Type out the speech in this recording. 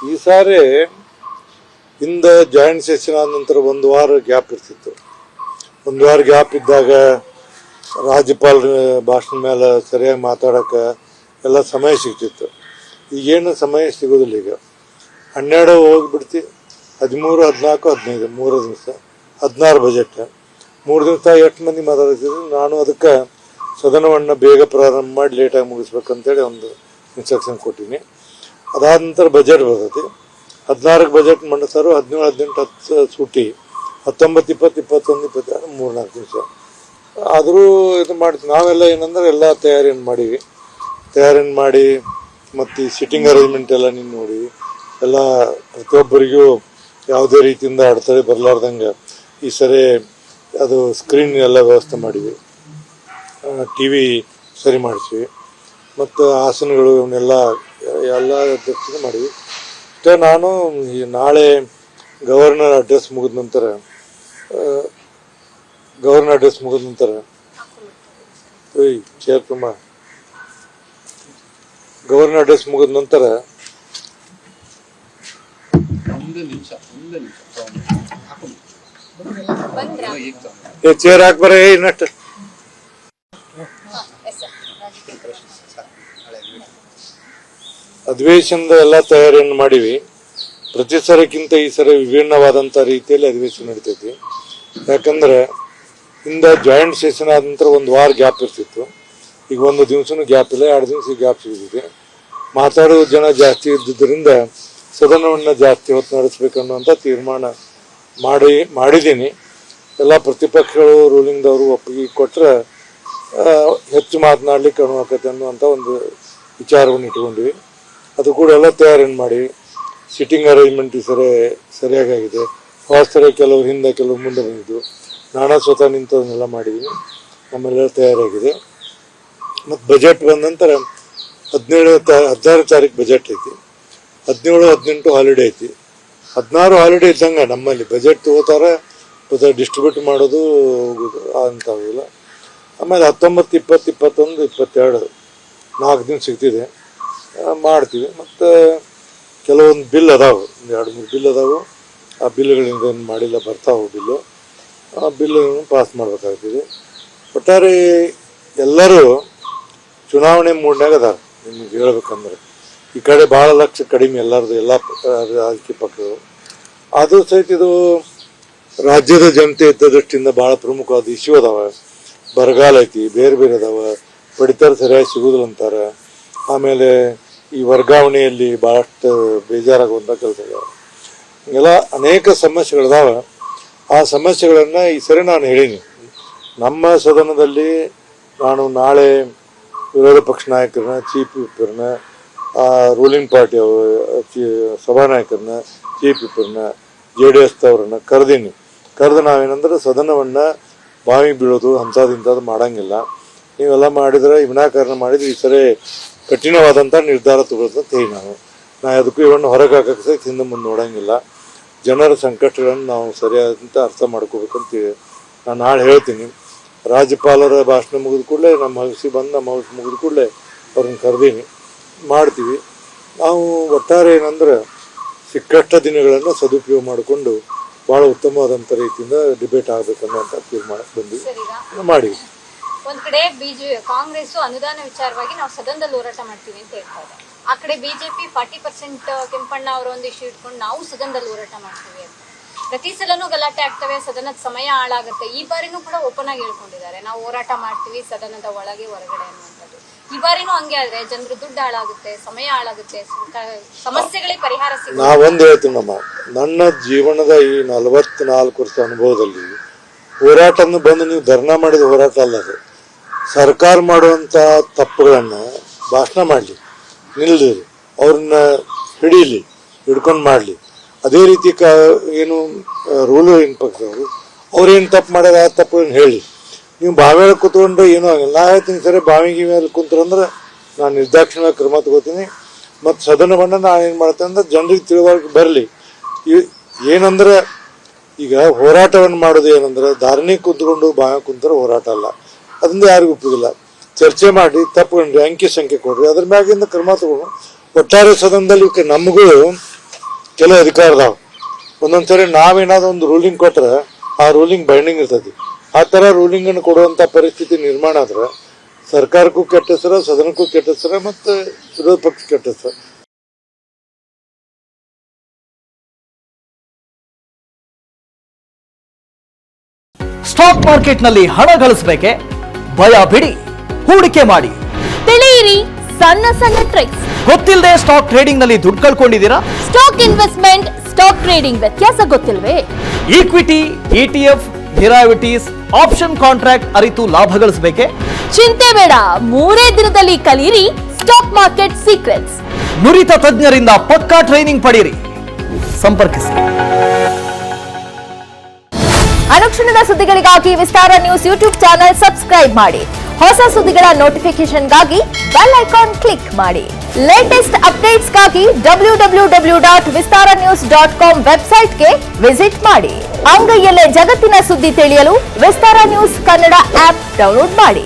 ಈ ಸಾರಿ ಇಂದ joint session ಆದ ನಂತರ ಒಂದು ವಾರ ಗ್ಯಾಪ್ ಇರ್ತಿತ್ತು. ಒಂದು ವಾರ ಗ್ಯಾಪ್ ಇದ್ದಾಗ ರಾಜ್ಯಪಾಲರ ಭಾಷಣ ಮೇಲೆ ಸರಿಯಾಗಿ ಮಾತಾಡೋಕೆ ಎಲ್ಲ ಸಮಯ ಸಿಗ್ತಿತ್ತು. ಈಗೇನು ಸಮಯ ಸಿಗೋದಿಲ್ಲ. ಈಗ 12 ಹೋಗಿಬಿಡ್ತಿ, 13, 14, 15 3 ದಿವಸ 16 ಬಜೆಟ್ 3 ದಿವಸ ಎಷ್ಟು ಮಂದಿ ಮಾತಾಡ್ತಿದ್ರು. ನಾನು ಅದಕ್ಕೆ ಸದನವನ್ನು ಬೇಗ ಪ್ರಾರಂಭ ಮಾಡಿ ಲೇಟಾಗಿ ಮುಗಿಸ್ಬೇಕಂತೇಳಿ ಒಂದು ಇನ್ಸ್ಟ್ರಕ್ಷನ್ ಕೊಟ್ಟಿನಿ. ಅದಾದ ನಂತರ ಬಜೆಟ್ ಬರ್ತೈತಿ. 16ಕ್ಕೆ ಬಜೆಟ್ ಮಂಡಿಸ್ತಾರೋ, 17, 18, 10 ಸೂಟಿ, 19, 20, 21, 22 3-4 ದಿವಸ ಆದರೂ ಇದು ಮಾಡ್ತೀವಿ. ನಾವೆಲ್ಲ ಏನಂದ್ರೆ ಎಲ್ಲ ತಯಾರಿಯನ್ನು ಮಾಡಿ ಮತ್ತು ಈ ಸಿಟ್ಟಿಂಗ್ ಅರೇಂಜ್ಮೆಂಟ್ ಎಲ್ಲ ನೀನು ನೋಡಿ, ಎಲ್ಲ ಪ್ರತಿಯೊಬ್ಬರಿಗೂ ಯಾವುದೇ ರೀತಿಯಿಂದ ಅಡೆತಡೆ ಬರಲಾರ್ದಂಗೆ ಈ ಸರಿ ಅದು ಸ್ಕ್ರೀನ್ ಎಲ್ಲ ವ್ಯವಸ್ಥೆ ಮಾಡಿವಿ, TV ಸರಿ ಮಾಡಿಸಿವಿ, ಮತ್ತು ಆಸನಗಳು ಇವನ್ನೆಲ್ಲ ಎಲ್ಲ ದೃಷ್ಟಿನ ಮಾಡಿವಿ. ಇಷ್ಟೇ. ನಾನು ಈ ನಾಳೆ ಗವರ್ನರ್ ಅಡ್ರೆಸ್ ಮುಗಿದ ನಂತರ ಚೇರ್ ತುಂಬ ಗವರ್ನರ್ ಅಡ್ರೆಸ್ ಮುಗಿದ ನಂತರ ಚೇರ್ ಹಾಕ್ಬಾರ ಇನ್ನಷ್ಟು ಅಧಿವೇಶನದ ಎಲ್ಲ ತಯಾರಿಯನ್ನು ಮಾಡಿವಿ. ಪ್ರತಿ ಸರಕ್ಕಿಂತ ಈ ಸರಿ ವಿಭಿನ್ನವಾದಂಥ ರೀತಿಯಲ್ಲಿ ಅಧಿವೇಶನ ನಡೀತೈತಿ. ಯಾಕಂದ್ರೆ ಇಂದ ಜಾಯಿಂಟ್ ಸೆಷನ್ ಆದ ನಂತರ ಒಂದು ವಾರ ಗ್ಯಾಪ್ ಇರ್ತಿತ್ತು. ಈಗ 1 ದಿವಸನೂ ಗ್ಯಾಪ್ ಇಲ್ಲ, 2 ದಿವಸ ಗ್ಯಾಪ್ ಸಿಗ್ತಿದೆ. ಮಾತಾಡೋ ಜನ ಜಾಸ್ತಿ ಇದ್ದಿದ್ದರಿಂದ ಸದನವನ್ನು ಜಾಸ್ತಿ ಹೊತ್ತು ನಡೆಸಬೇಕನ್ನುವಂಥ ತೀರ್ಮಾನ ಮಾಡಿದ್ದೀನಿ. ಎಲ್ಲ ಪ್ರತಿಪಕ್ಷಗಳು ರೂಲಿಂಗ್ದವರು ಒಪ್ಪಿಗೆ ಕೊಟ್ಟರೆ ಹೆಚ್ಚು ಮಾತನಾಡ್ಲಿಕ್ಕೆ ಅನುವಾಕತೆ ಅನ್ನುವಂಥ ಒಂದು ವಿಚಾರವನ್ನು ಇಟ್ಕೊಂಡಿವಿ. ಅದು ಕೂಡ ಎಲ್ಲ ತಯಾರಿಯನ್ನು ಮಾಡಿ ಸಿಟ್ಟಿಂಗ್ ಅರೇಂಜ್ಮೆಂಟ್ ಈ ಸರಿಯಾಗಿದೆ. ಹೊಸರೆ ಕೆಲವರು ಹಿಂದೆ ಕೆಲವರು ಮುಂದೆ ಬಂದಿದ್ದು, ನಾನಾ ಸ್ವತಃ ನಿಂತವನ್ನೆಲ್ಲ ಮಾಡಿದ್ದೀನಿ. ನಮ್ಮೆಲ್ಲ ತಯಾರಾಗಿದೆ. ಮತ್ತು ಬಜೆಟ್ ಬಂದ ನಂತರ 16 ತಾರೀಕು ಬಜೆಟ್ ಐತಿ, 17, 18 ಹಾಲಿಡೇ ಐತಿ. 16 ಹಾಲಿಡೇ ಇದ್ದಂಗೆ ನಮ್ಮಲ್ಲಿ ಬಜೆಟ್ ತಗೋತಾರೆ, ಮತ್ತು ಡಿಸ್ಟ್ರಿಬ್ಯೂಟ್ ಮಾಡೋದು ಹೋಗೋದು ಅಂತಾವಿಲ್ಲ. ಆಮೇಲೆ 19, 20, 21, 22 4 ದಿನ ಸಿಗ್ತಿದೆ, ಮಾಡ್ತೀವಿ. ಮತ್ತು ಕೆಲವೊಂದು ಬಿಲ್ ಅದಾವೆ, 2-3 ಬಿಲ್ ಅದಾವೆ. ಆ ಬಿಲ್ಗಳಿಂದ ಏನು ಮಾಡಿಲ್ಲ, ಬರ್ತಾವೆ ಬಿಲ್ಲು. ಆ ಬಿಲ್ಲನ್ನು ಪಾಸ್ ಮಾಡಬೇಕಾಗ್ತದೆ. ಒಟ್ಟಾರೆ ಎಲ್ಲರೂ ಚುನಾವಣೆ ಮೂಡ್ನಾಗ ಅದಾರ. ನಿಮ್ಗೆ ಹೇಳ್ಬೇಕಂದ್ರೆ ಈ ಕಡೆ ಭಾಳ ಲಕ್ಷ ಕಡಿಮೆ ಎಲ್ಲರದು, ಎಲ್ಲ ರಾಜಕೀಯ ಪಕ್ಷಗಳು. ಅದು ಸಹಿತ ಇದು ರಾಜ್ಯದ ಜನತೆ ಇದ್ದ ದೃಷ್ಟಿಯಿಂದ ಭಾಳ ಪ್ರಮುಖವಾದ ಇಶ್ಯೂ ಅದಾವೆ. ಬರಗಾಲ ಐತಿ, ಬೇರೆ ಅದಾವೆ, ಪಡಿತರ ಸರಿಯಾಗಿ ಸಿಗೋದಿಲ್ಲ ಅಂತಾರೆ. ಆಮೇಲೆ ಈ ವರ್ಗಾವಣೆಯಲ್ಲಿ ಭಾಳಷ್ಟು ಬೇಜಾರಾಗುವಂಥ ಕೆಲಸ ಇದಾವೆ. ಹಿಂಗೆಲ್ಲ ಅನೇಕ ಸಮಸ್ಯೆಗಳಿದಾವೆ. ಆ ಸಮಸ್ಯೆಗಳನ್ನು ಈ ಸರಿ ನಾನು ಹೇಳೀನಿ. ನಮ್ಮ ಸದನದಲ್ಲಿ ನಾನು ನಾಳೆ ವಿರೋಧ ಪಕ್ಷ ನಾಯಕರನ್ನ, ಚೀಫ್ ವಿಪ್ಪರನ್ನ, ರೂಲಿಂಗ್ ಪಾರ್ಟಿ ಸಭಾನಾಯಕರನ್ನ, ಚೀಫ್ ವಿಪ್ಪರನ್ನ, JDS ಅವರನ್ನ ಕರೆದು ನಾವೇನಂದ್ರೆ ಸದನವನ್ನು ಬಾವಿಗೆ ಬೀಳೋದು ಅಂಥದ್ದು ಮಾಡಂಗಿಲ್ಲ. ನೀವೆಲ್ಲ ಮಾಡಿದ್ರೆ ವಿನಾಕಾರಣ ಮಾಡಿದ್ರೆ ಈ ಸರಿ ಕಠಿಣವಾದಂಥ ನಿರ್ಧಾರ ತಗೊಳ್ಳೋದು ಅಂತ ಹೇಳಿ ನಾ ಅದಕ್ಕೂ ಇವನ್ನು ಹೊರಗೆ ಹಾಕಕ್ಕೆ ಸಹ ಹಿಂದೆ ಮುಂದೆ ನೋಡೋಂಗಿಲ್ಲ. ಜನರ ಸಂಕಷ್ಟಗಳನ್ನು ನಾವು ಸರಿಯಾದಂಥ ಅರ್ಥ ಮಾಡ್ಕೋಬೇಕಂತ ನಾನು ನಾಳೆ ಹೇಳ್ತೀನಿ. ರಾಜ್ಯಪಾಲರ ಭಾಷಣ ಮುಗಿದ ಕೂಡಲೇ ನಮ್ಮ ಹೌಸ್ ಮುಗಿದ ಕೂಡಲೇ ಅವ್ರನ್ನ ಕರೆದೀನಿ, ಮಾಡ್ತೀವಿ. ನಾವು ಒಟ್ಟಾರೆ ಏನಂದ್ರೆ ಸಿಕ್ಕಷ್ಟ ದಿನಗಳನ್ನು ಸದುಪಯೋಗ ಮಾಡಿಕೊಂಡು ಭಾಳ ಉತ್ತಮವಾದಂಥ ರೀತಿಯಿಂದ ಡಿಬೇಟ್ ಆಗಬೇಕನ್ನುವಂಥ ತೀರ್ಮಾನಕ್ಕೆ ಬಂದು ಮಾಡಿ. ಒಂದ್ ಕಡೆ ಕಾಂಗ್ರೆಸ್ ಅನುದಾನ ವಿಚಾರವಾಗಿ ನಾವು ಸದನದಲ್ಲಿ ಹೋರಾಟ ಮಾಡ್ತೀವಿ ಅಂತ ಹೇಳ್ತಾ ಇದೆ. ಆ ಕಡೆ ಬಿಜೆಪಿ 40% ಕೆಂಪಣ್ಣ ಅವರ ಒಂದು ಇಶ್ಯೂ ಇಟ್ಕೊಂಡು ನಾವು ಸದನದಲ್ಲಿ ಹೋರಾಟ ಮಾಡ್ತೀವಿ ಅಂತ. ಪ್ರತಿ ಸಲನೂ ಗಲಾಟೆ ಆಗ್ತವೆ, ಸದನದ ಸಮಯ ಹಾಳಾಗುತ್ತೆ. ಈ ಬಾರಿನೂ ಕೂಡ ಓಪನ್ ಆಗಿ ಹೇಳ್ಕೊಂಡಿದ್ದಾರೆ, ನಾವು ಹೋರಾಟ ಮಾಡ್ತೀವಿ ಸದನದ ಒಳಗೆ ಹೊರಗಡೆ ಅನ್ನುವಂಥದ್ದು. ಈ ಬಾರಿನೂ ಹಂಗೆ ಆದ್ರೆ ಜನರು ದುಡ್ಡು ಹಾಳಾಗುತ್ತೆ, ಸಮಯ ಹಾಳಾಗುತ್ತೆ, ಸಮಸ್ಯೆಗಳಿಗೆ ಪರಿಹಾರ ಸಿಗುತ್ತೆ. ನಾವೊಂದು ಹೇಳ್ತೀನಮ್ಮ, ನನ್ನ ಜೀವನದ ಈ 44 ವರ್ಷ ಅನುಭವದಲ್ಲಿ ಹೋರಾಟವನ್ನು ಬಂದು ನೀವು ಧರ್ನಾ ಮಾಡಿದ ಹೋರಾಟ ಅಲ್ಲ. ಅದು ಸರ್ಕಾರ ಮಾಡುವಂಥ ತಪ್ಪುಗಳನ್ನು ಭಾಷಣ ಮಾಡಲಿ, ನಿಲ್ಲಲಿ, ಅವ್ರನ್ನ ಹಿಡ್ಕೊಂಡು ಮಾಡಲಿ. ಅದೇ ರೀತಿ ಏನು ರೂಲಿಂಗ್ ಪಕ್ಷದವರು ಅವ್ರೇನು ತಪ್ಪು ಮಾಡ್ಯಾರ ಆ ತಪ್ಪುಗಳನ್ನು ಹೇಳಿ. ನೀವು ಬಾವಿಯಲ್ಲಿ ಕೂತ್ಕೊಂಡು ಏನೂ ಆಗಿಲ್ಲ. ನಾ ಹೇಳ್ತೀನಿ ಸರಿ ಬಾವಿಗೆ ಮೇಲೆ ಕುಂತ್ರಂದ್ರೆ ನಾನು ನಿರ್ದಾಕ್ಷಿಣ್ಯವಾಗಿ ಕ್ರಮ ತಗೋತೀನಿ. ಮತ್ತು ಸದನವನ್ನು ನಾನು ಏನು ಮಾಡ್ತೇನೆ ಅಂದ್ರೆ ಜನರಿಗೆ ತಿಳಿವಾಗಿ ಬರಲಿ. ಏನಂದ್ರೆ ಈಗ ಹೋರಾಟವನ್ನು ಮಾಡೋದು ಏನಂದ್ರೆ ಧಾರಣೆ ಕುಂತ್ಕೊಂಡು ಬಾವಿ ಕುಂತ್ರೆ ಹೋರಾಟ ಅಲ್ಲ. ಅದರಿಂದ ಯಾರಿಗೂ ಉಪಯೋಗಿಲ್ಲ. ಚರ್ಚೆ ಮಾಡಿ ತಪ್ಪುಕೊಂಡ್ರಿ, ಅಂಕಿ ಸಂಖ್ಯೆ ಕೊಡ್ರಿ, ಅದ್ರ ಮ್ಯಾಗಿಂದ ಕ್ರಮ ತಗೊಂಡು ಒಟ್ಟಾರೆ ಸದನದಲ್ಲಿ ನಮಗೂ ಕೆಲವು ಅಧಿಕಾರ ಅದಾವ. ಒಂದೊಂದ್ಸರಿ ನಾವೇನಾದ್ರು ಒಂದು ರೂಲಿಂಗ್ ಕೊಟ್ರೆ ಆ ರೂಲಿಂಗ್ ಬೈಂಡಿಂಗ್ ಇರ್ತೈತಿ. ಆ ತರ ರೂಲಿಂಗ್ ಅನ್ನು ಕೊಡುವಂತ ಪರಿಸ್ಥಿತಿ ನಿರ್ಮಾಣ ಆದ್ರೆ ಸರ್ಕಾರಕ್ಕೂ ಕೆಟ್ಟ ಹೆಸರು, ಸದನಕ್ಕೂ ಕೆಟ್ಟ ಹೆಸರು, ಮತ್ತೆ ವಿರೋಧ ಪಕ್ಷ ಕೆಟ್ಟ ಹೆಸರು. ಸ್ಟಾಕ್ ಮಾರ್ಕೆಟ್ನಲ್ಲಿ ಹಣ ಗಳಿಸಬೇಕೆ? ಭಯ ಬಿಡಿ, ಹೂಡಿಕೆ ಮಾಡಿ. ತಿಳಿಯಿರಿ ಸಣ್ಣ ಸಣ್ಣ ಟ್ರಿಕ್ಸ್. ಗೊತ್ತಿಲ್ಲದೆ ಸ್ಟಾಕ್ ಟ್ರೇಡಿಂಗ್ ನಲ್ಲಿ ದುಡ್ಡು ಕಳ್ಕೊಂಡಿದ್ದೀರಾ? ಸ್ಟಾಕ್ ಇನ್ವೆಸ್ಟ್ಮೆಂಟ್, ಸ್ಟಾಕ್ ಟ್ರೇಡಿಂಗ್ ವ್ಯತ್ಯಾಸ ಗೊತ್ತಿಲ್ವೇ? Equity, ETF, derivatives, option contract ಅರಿತು ಲಾಭ ಗಳಿಸಬೇಕೆ? ಚಿಂತೆ ಬೇಡ, 3 ದಿನದಲ್ಲಿ ಕಲಿಯಿರಿ ಸ್ಟಾಕ್ ಮಾರ್ಕೆಟ್ ಸೀಕ್ರೆಟ್ಸ್. ನುರಿತ ತಜ್ಞರಿಂದ ಪಕ್ಕಾ ಟ್ರೈನಿಂಗ್ ಪಡೆಯಿರಿ. ಸಂಪರ್ಕಿಸಿ. ಅನುಕ್ಷಣದ ಸುದ್ದಿಗಳಿಗಾಗಿ ವಿಸ್ತಾರ ನ್ಯೂಸ್ ಯೂಟ್ಯೂಬ್ ಚಾನೆಲ್ ಸಬ್ಸ್ಕ್ರೈಬ್ ಮಾಡಿ. ಹೊಸ ಸುದ್ದಿಗಳ ನೋಟಿಫಿಕೇಶನ್ಗಾಗಿ ಬೆಲ್ ಐಕಾನ್ ಕ್ಲಿಕ್ ಮಾಡಿ. ಲೇಟೆಸ್ಟ್ ಅಪ್ಡೇಟ್ಸ್ಗಾಗಿ www.vistaranews.com ವೆಬ್ಸೈಟ್ಗೆ ವಿಸಿಟ್ ಮಾಡಿ. ಅಂಗೈಯಲ್ಲೇ ಜಗತ್ತಿನ ಸುದ್ದಿ ತಿಳಿಯಲು ವಿಸ್ತಾರ ನ್ಯೂಸ್ ಕನ್ನಡ ಆಪ್ ಡೌನ್ಲೋಡ್ ಮಾಡಿ.